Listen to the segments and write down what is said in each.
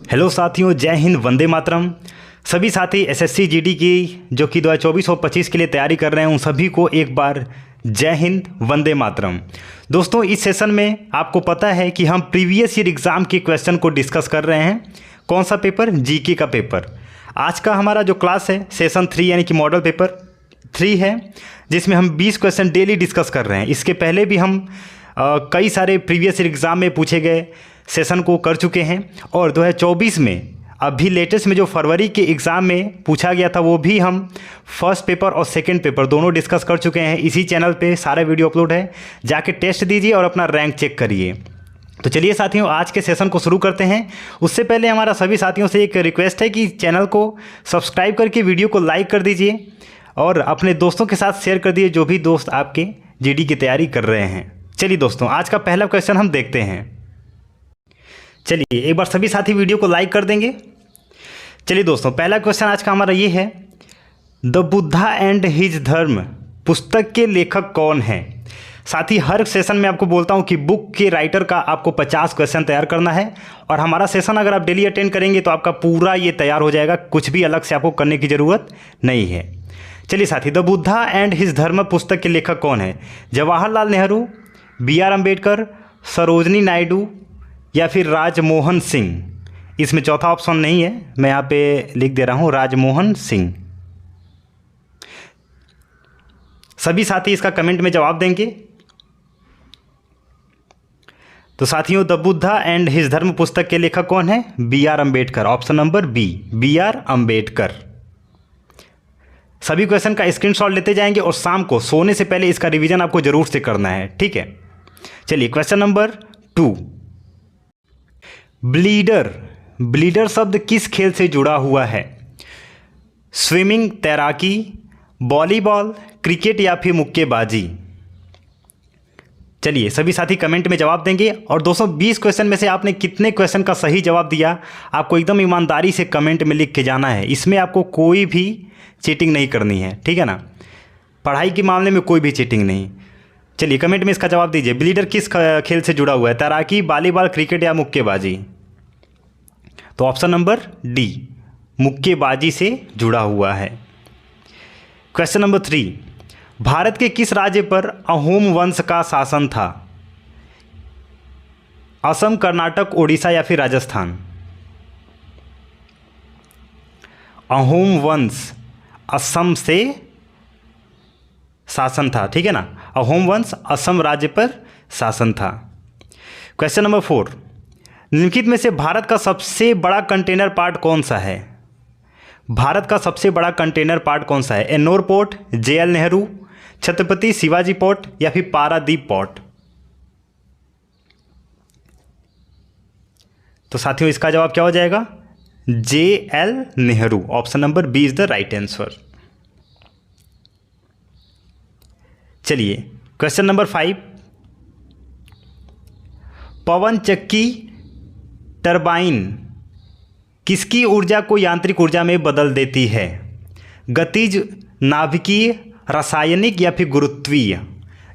Hello साथियों, जय हिंद, वंदे मातरम। सभी साथी एसएससी जीडी की जो कि 2024 और 25 के लिए तैयारी कर रहे हैं उन सभी को एक बार जय हिंद, वंदे मातरम। दोस्तों, इस सेशन में आपको पता है कि हम प्रीवियस ईयर एग्ज़ाम के क्वेश्चन को डिस्कस कर रहे हैं। कौन सा पेपर? जीके का पेपर। आज का हमारा जो क्लास है सेशन 3 यानी कि मॉडल पेपर 3 है, जिसमें हम 20 क्वेश्चन डेली डिस्कस कर रहे हैं। इसके पहले भी हम कई सारे प्रीवियस ईयर एग्ज़ाम में पूछे गए सेशन को कर चुके हैं और 2024 में अभी लेटेस्ट में जो फरवरी के एग्ज़ाम में पूछा गया था वो भी हम फर्स्ट पेपर और सेकंड पेपर दोनों डिस्कस कर चुके हैं। इसी चैनल पे सारे वीडियो अपलोड है, जाके टेस्ट दीजिए और अपना रैंक चेक करिए। तो चलिए साथियों, आज के सेशन को शुरू करते हैं। उससे पहले हमारा सभी साथियों से एक रिक्वेस्ट है कि चैनल को सब्सक्राइब करके वीडियो को लाइक कर दीजिए और अपने दोस्तों के साथ शेयर कर दीजिए जो भी दोस्त आपके जीडी की तैयारी कर रहे हैं। चलिए दोस्तों, आज का पहला क्वेश्चन हम देखते हैं। चलिए एक बार सभी साथी वीडियो को लाइक कर देंगे। चलिए दोस्तों, पहला क्वेश्चन आज का हमारा ये है, द बुद्धा एंड हिज धर्म पुस्तक के लेखक कौन है? साथ ही हर सेशन में आपको बोलता हूँ कि बुक के राइटर का आपको 50 क्वेश्चन तैयार करना है और हमारा सेशन अगर आप डेली अटेंड करेंगे तो आपका पूरा ये तैयार हो जाएगा, कुछ भी अलग से आपको करने की ज़रूरत नहीं है। चलिए साथी, द बुद्धा एंड हिज धर्म पुस्तक के लेखक कौन है? जवाहरलाल नेहरू, BR अम्बेडकर, सरोजनी नायडू या फिर राजमोहन सिंह? इसमें चौथा ऑप्शन नहीं है, मैं यहाँ पे लिख दे रहा हूँ राजमोहन सिंह। सभी साथी इसका कमेंट में जवाब देंगे। तो साथियों, द बुद्धा एंड हिज धर्म पुस्तक के लेखक कौन है? BR Ambedkar. Option number B, BR Ambedkar. सभी क्वेश्चन का स्क्रीनशॉट लेते जाएंगे और शाम को सोने से पहले इसका रिवीजन आपको जरूर से करना है, ठीक है। चलिए क्वेश्चन नंबर 2, ब्लीडर शब्द किस खेल से जुड़ा हुआ है? स्विमिंग, तैराकी, वॉलीबॉल, क्रिकेट या फिर मुक्केबाजी? चलिए सभी साथी कमेंट में जवाब देंगे। और 220 क्वेश्चन में से आपने कितने क्वेश्चन का सही जवाब दिया, आपको एकदम ईमानदारी से कमेंट में लिख के जाना है। इसमें आपको कोई भी चीटिंग नहीं करनी है, ठीक है ना। पढ़ाई के मामले में कोई भी चीटिंग नहीं। चलिए कमेंट में इसका जवाब दीजिए। ब्लीडर किस खेल से जुड़ा हुआ है? तैराकी, वॉलीबॉल, क्रिकेट या मुक्केबाजी? तो ऑप्शन नंबर डी, मुक्केबाजी से जुड़ा हुआ है। क्वेश्चन नंबर 3, भारत के किस राज्य पर अहोम वंश का शासन था? असम, कर्नाटक, उड़ीसा या फिर राजस्थान? अहोम वंश असम से शासन था, ठीक है ना। अहोम वंश असम राज्य पर शासन था। क्वेश्चन नंबर 4, निम्नलिखित में से भारत का सबसे बड़ा कंटेनर पार्ट कौन सा है? भारत का सबसे बड़ा कंटेनर पार्ट कौन सा है? Ennore port, JL Nehru, Chhatrapati Shivaji port या फिर पारादीप पोर्ट? तो साथियों इसका जवाब क्या हो जाएगा? JL Nehru. Option number B is the right answer. चलिए क्वेश्चन नंबर 5, पवन चक्की टरबाइन किसकी ऊर्जा को यांत्रिक ऊर्जा में बदल देती है? गतिज, नाभिकीय, रासायनिक या फिर गुरुत्वीय?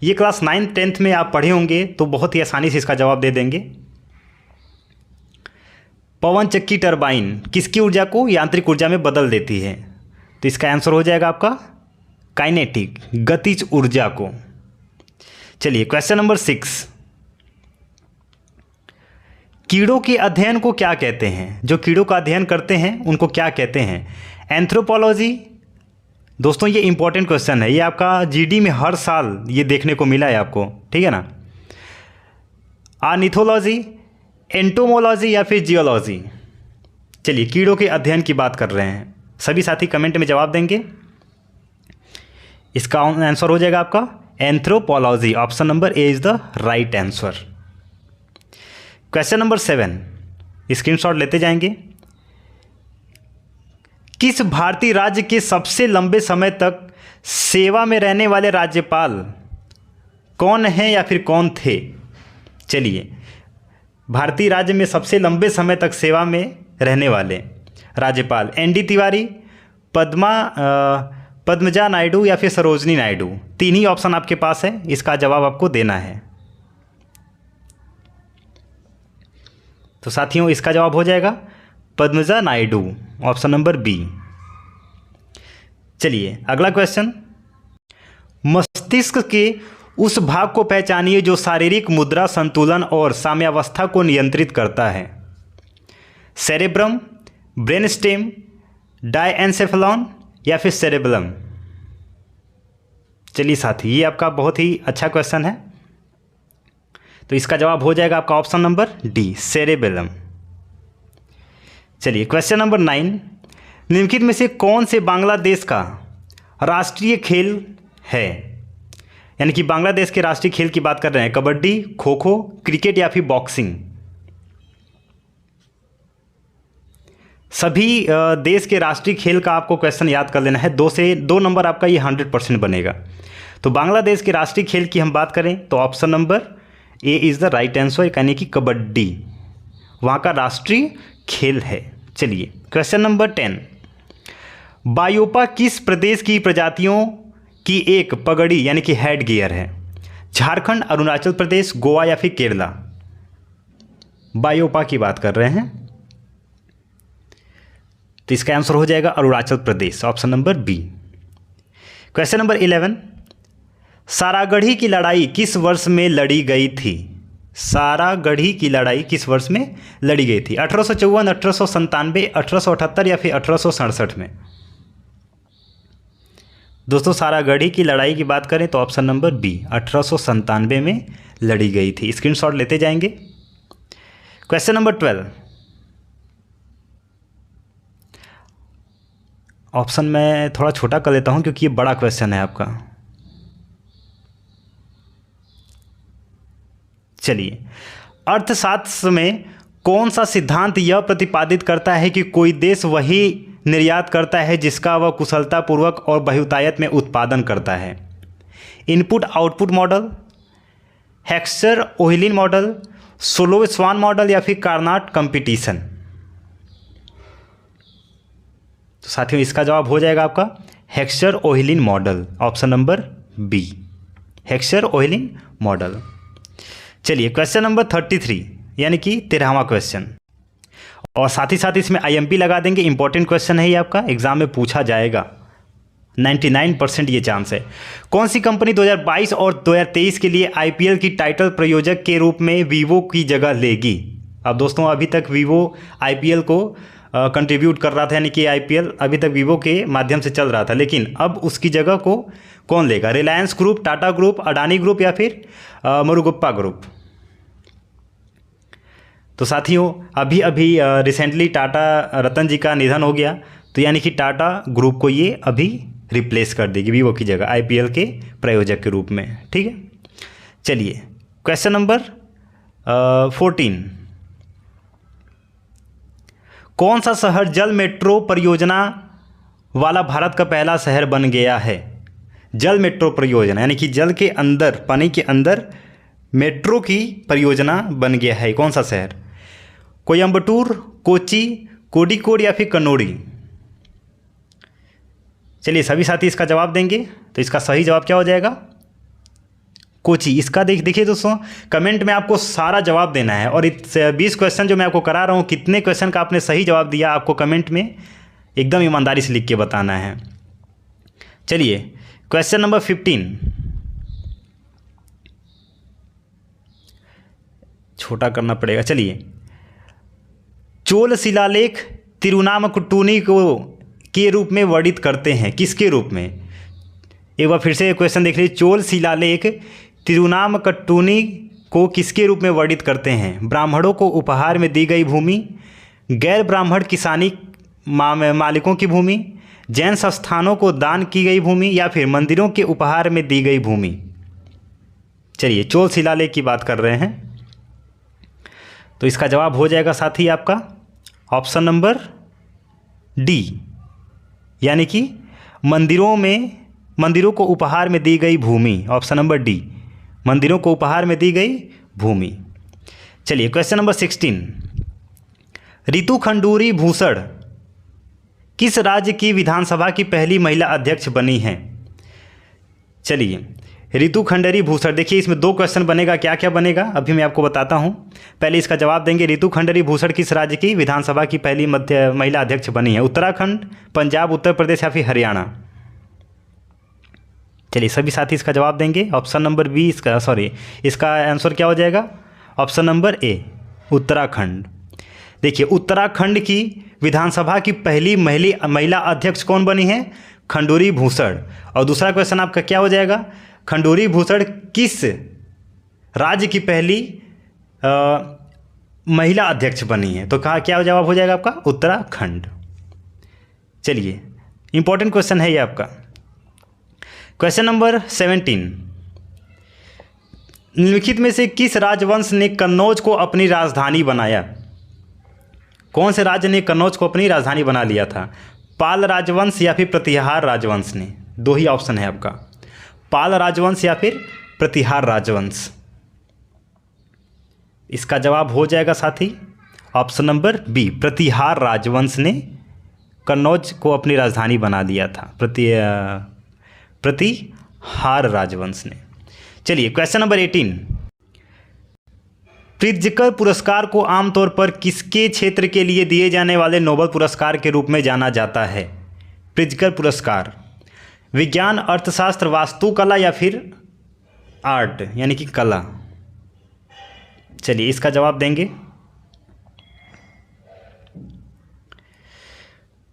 ये क्लास 9th 10th में आप पढ़े होंगे तो बहुत ही आसानी से इसका जवाब दे देंगे। पवन चक्की टरबाइन किसकी ऊर्जा को यांत्रिक ऊर्जा में बदल देती है? तो इसका आंसर हो जाएगा आपका काइनेटिक, गतिज ऊर्जा को। चलिए क्वेश्चन नंबर 6, कीड़ों के अध्ययन को क्या कहते हैं? जो कीड़ों का अध्ययन करते हैं उनको क्या कहते हैं? एंथ्रोपोलॉजी? दोस्तों ये इंपॉर्टेंट क्वेश्चन है, ये आपका जीडी में हर साल ये देखने को मिला है आपको, ठीक है ना। ऑर्निथोलॉजी, एंटोमोलॉजी या फिर जियोलॉजी? चलिए कीड़ों के अध्ययन की बात कर रहे हैं। सभी साथी कमेंट में जवाब देंगे। इसका आंसर हो जाएगा आपका anthropology. Option number A is the right answer. Question number 7, screenshot लेते जाएंगे। किस भारतीय राज्य के सबसे लंबे समय तक सेवा में रहने वाले राज्यपाल कौन हैं या फिर कौन थे? चलिए, भारतीय राज्य में सबसे लंबे समय तक सेवा में रहने वाले राज्यपाल ND तिवारी, पद्मजा नायडू या फिर सरोजनी नायडू? 3 ही ऑप्शन आपके पास है, इसका जवाब आपको देना है। तो साथियों इसका जवाब हो जाएगा Padmaja Naidu, option number B. चलिए अगला क्वेश्चन, मस्तिष्क के उस भाग को पहचानिए जो शारीरिक मुद्रा, संतुलन और साम्यावस्था को नियंत्रित करता है। सेरेब्रम, ब्रेनस्टेम, डायएन्सेफेलॉन या फिर सेरेबलम। चलिए साथी, ये आपका बहुत ही अच्छा क्वेश्चन है, तो इसका जवाब हो जाएगा आपका ऑप्शन नंबर डी, सेरेबेलम। चलिए क्वेश्चन नंबर 9, निम्नलिखित में से कौन से बांग्लादेश का राष्ट्रीय खेल है? यानी कि बांग्लादेश के राष्ट्रीय खेल की बात कर रहे हैं, कबड्डी, खो खो, क्रिकेट या फिर बॉक्सिंग। सभी देश के राष्ट्रीय खेल का आपको क्वेश्चन याद कर लेना है, 2 नंबर आपका ये 100% बनेगा। तो बांग्लादेश के राष्ट्रीय खेल की हम बात करें तो option number A is the right answer, यानी कि कबड्डी वहाँ का राष्ट्रीय खेल है। चलिए क्वेश्चन नंबर 10, बायोपा किस प्रदेश की प्रजातियों की एक पगड़ी यानी कि हेड गियर है? झारखंड, अरुणाचल प्रदेश, गोवा या फिर केरला। बायोपा की बात कर रहे हैं, तो इसका आंसर हो जाएगा Arunachal Pradesh, option number B. Question number 11, Saragarhi की लड़ाई किस वर्ष में लड़ी गई थी? सारागढ़ी की लड़ाई किस वर्ष में लड़ी गई थी? 1854, 1897, 1878 या फिर 1867 में। दोस्तों सारागढ़ी की लड़ाई की बात करें तो ऑप्शन नंबर बी, 1897 में लड़ी गई थी। स्क्रीनशॉट लेते जाएंगे। क्वेश्चन नंबर 12, ऑप्शन मैं थोड़ा छोटा कर लेता हूं क्योंकि ये बड़ा क्वेश्चन है आपका। चलिए, अर्थशास्त्र में कौन सा सिद्धांत यह प्रतिपादित करता है कि कोई देश वही निर्यात करता है जिसका वह कुशलतापूर्वक और बहुतायत में उत्पादन करता है? Input output model, Heckscher ओहिलिन model, Solow Swan model या फिर कार्नाट कंपटीशन। तो साथियों इसका जवाब हो जाएगा आपका हेक्सचर ओहिलिन मॉडल, ऑप्शन नंबर बी, हेक्सचर ओहिलिन मॉडल। चलिए क्वेश्चन नंबर 33 यानी कि 13वां क्वेश्चन, और साथ ही साथ इसमें आईएमपी लगा देंगे। इंपॉर्टेंट क्वेश्चन है ये आपका, एग्जाम में पूछा जाएगा, 99% ये चांस है। कौन सी कंपनी 2022 और 2023 के लिए आईपीएल की टाइटल प्रायोजक के रूप में वीवो की जगह लेगी? अब दोस्तों अभी तक वीवो आईपीएल को कंट्रीब्यूट कर रहा था, यानी कि आईपीएल अभी तक वीवो के माध्यम से चल रहा था, लेकिन अब उसकी जगह को कौन लेगा? Reliance group, Tata group, Adani group या फिर मुरुगप्पा ग्रुप। तो साथियों अभी अभी रिसेंटली टाटा रतन जी का निधन हो गया, तो यानी कि टाटा ग्रुप को ये अभी रिप्लेस कर देगी वीवो की जगह आईपीएल के प्रायोजक के रूप में। ठीक है, चलिए क्वेश्चन नंबर 14, कौन सा शहर जल मेट्रो परियोजना वाला भारत का पहला शहर बन गया है? जल मेट्रो परियोजना यानी कि जल के अंदर, पानी के अंदर मेट्रो की परियोजना बन गया है, कौन सा शहर? कोयम्बटूर, कोच्चि, कोडिकोड या फिर कन्नौरी। चलिए सभी साथी इसका जवाब देंगे, तो इसका सही जवाब क्या हो जाएगा? कोच्चि। इसका देखिए दोस्तों, कमेंट में आपको सारा जवाब देना है, और 20 क्वेश्चन जो मैं आपको करा रहा हूँ, कितने क्वेश्चन का आपने सही जवाब दिया आपको कमेंट में एकदम ईमानदारी से लिख के बताना है। चलिए क्वेश्चन नंबर 15, छोटा करना पड़ेगा। चलिए, चोल शिलालेख तिरुनामकुट्टूनी को के रूप में वर्णित करते हैं, किसके रूप में? एक बार फिर से क्वेश्चन देख लीजिए, चोल शिलालेख तिरुनामकुट्टूनी को किसके रूप में वर्णित करते हैं? ब्राह्मणों को उपहार में दी गई भूमि, गैर ब्राह्मण किसानी मालिकों की भूमि, जैन संस्थानों को दान की गई भूमि या फिर मंदिरों के उपहार में दी गई भूमि। चलिए चोल शिलालेख की बात कर रहे हैं, तो इसका जवाब हो जाएगा साथी आपका ऑप्शन नंबर डी, यानी कि मंदिरों को उपहार में दी गई भूमि, ऑप्शन नंबर डी, मंदिरों को उपहार में दी गई भूमि। चलिए क्वेश्चन नंबर 16, रितु खंडूरी भूषण किस राज्य की विधानसभा की पहली महिला अध्यक्ष बनी हैं? चलिए, ऋतु खंडरी भूषण। देखिए इसमें 2 क्वेश्चन बनेगा, क्या क्या बनेगा अभी मैं आपको बताता हूँ। पहले इसका जवाब देंगे, ऋतु खंडरी भूषण किस राज्य की विधानसभा की पहली महिला अध्यक्ष बनी है? उत्तराखंड, पंजाब, उत्तर प्रदेश या फिर हरियाणा? चलिए सभी साथी इसका जवाब देंगे। ऑप्शन नंबर बी इसका आंसर क्या हो जाएगा? Option number A, Uttarakhand. देखिए उत्तराखंड की विधानसभा की पहली महिला अध्यक्ष कौन बनी है? खंडूरी भूषण। और दूसरा क्वेश्चन आपका क्या हो जाएगा? खंडूरी भूषण किस राज्य की पहली महिला अध्यक्ष बनी है? तो कहा क्या जवाब हो जाएगा आपका? उत्तराखंड। चलिए इंपॉर्टेंट क्वेश्चन है ये आपका। क्वेश्चन नंबर 17, निम्नलिखित में से किस राजवंश ने कन्नौज को अपनी राजधानी बनाया? कौन से राज्य ने कन्नौज को अपनी राजधानी बना लिया था? पाल राजवंश या फिर प्रतिहार राजवंश ने? 2 ही ऑप्शन है आपका, पाल राजवंश या फिर प्रतिहार राजवंश। इसका जवाब हो जाएगा साथी ऑप्शन नंबर बी, प्रतिहार राजवंश ने कन्नौज को अपनी राजधानी बना दिया था, प्रतिहार राजवंश ने। चलिए क्वेश्चन नंबर 18, प्रित्जकर पुरस्कार को आमतौर पर किसके क्षेत्र के लिए दिए जाने वाले नोबेल पुरस्कार के रूप में जाना जाता है? प्रित्जकर पुरस्कार विज्ञान, अर्थशास्त्र, वास्तुकला या फिर आर्ट यानी कि कला? चलिए इसका जवाब देंगे।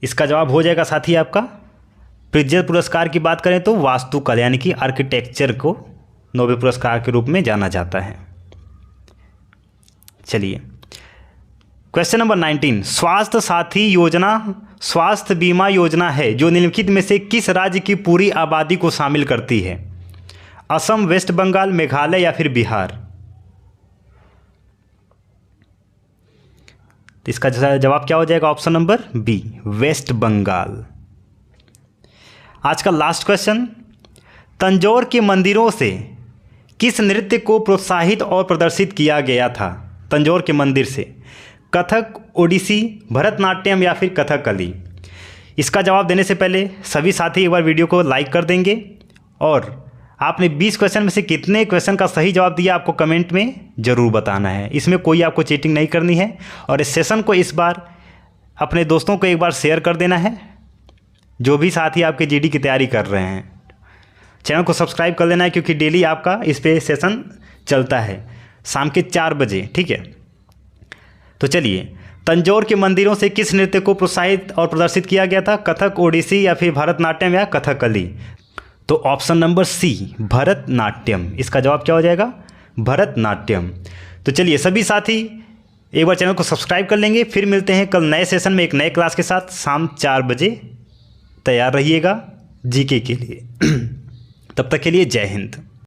इसका जवाब हो जाएगा साथी आपका, प्रित्जकर पुरस्कार की बात करें तो वास्तुकला यानी कि आर्किटेक्चर को नोबेल पुरस्कार के रूप में जाना जाता है। चलिए क्वेश्चन नंबर 19, स्वास्थ्य साथी योजना स्वास्थ्य बीमा योजना है जो निम्नलिखित में से किस राज्य की पूरी आबादी को शामिल करती है? असम, वेस्ट बंगाल, मेघालय या फिर बिहार? तो इसका जवाब क्या हो जाएगा? Option number B, West Bengal. आज का लास्ट क्वेश्चन, तंजौर के मंदिरों से किस नृत्य को प्रोत्साहित और प्रदर्शित किया गया था? तंजौर के मंदिर से कथक, ओडिसी, भरतनाट्यम या फिर कथकली? इसका जवाब देने से पहले सभी साथी एक बार वीडियो को लाइक कर देंगे और आपने 20 क्वेश्चन में से कितने क्वेश्चन का सही जवाब दिया आपको कमेंट में ज़रूर बताना है। इसमें कोई आपको चीटिंग नहीं करनी है और इस सेशन को इस बार अपने दोस्तों को एक बार शेयर कर देना है जो भी साथी आपके जीडी की तैयारी कर रहे हैं। चैनल को सब्सक्राइब कर लेना है क्योंकि डेली आपका इस पे सेशन चलता है शाम के 4 बजे, ठीक है। तो चलिए, तंजौर के मंदिरों से किस नृत्य को प्रोत्साहित और प्रदर्शित किया गया था? कथक, ओडिसी या फिर भरतनाट्यम या कथकली? तो ऑप्शन नंबर सी, भरतनाट्यम। इसका जवाब क्या हो जाएगा? भरतनाट्यम। तो चलिए सभी साथी एक बार चैनल को सब्सक्राइब कर लेंगे। फिर मिलते हैं कल नए सेशन में एक नए क्लास के साथ शाम 4 बजे। तैयार रहिएगा जीके के लिए। तब तक के लिए जय हिंद।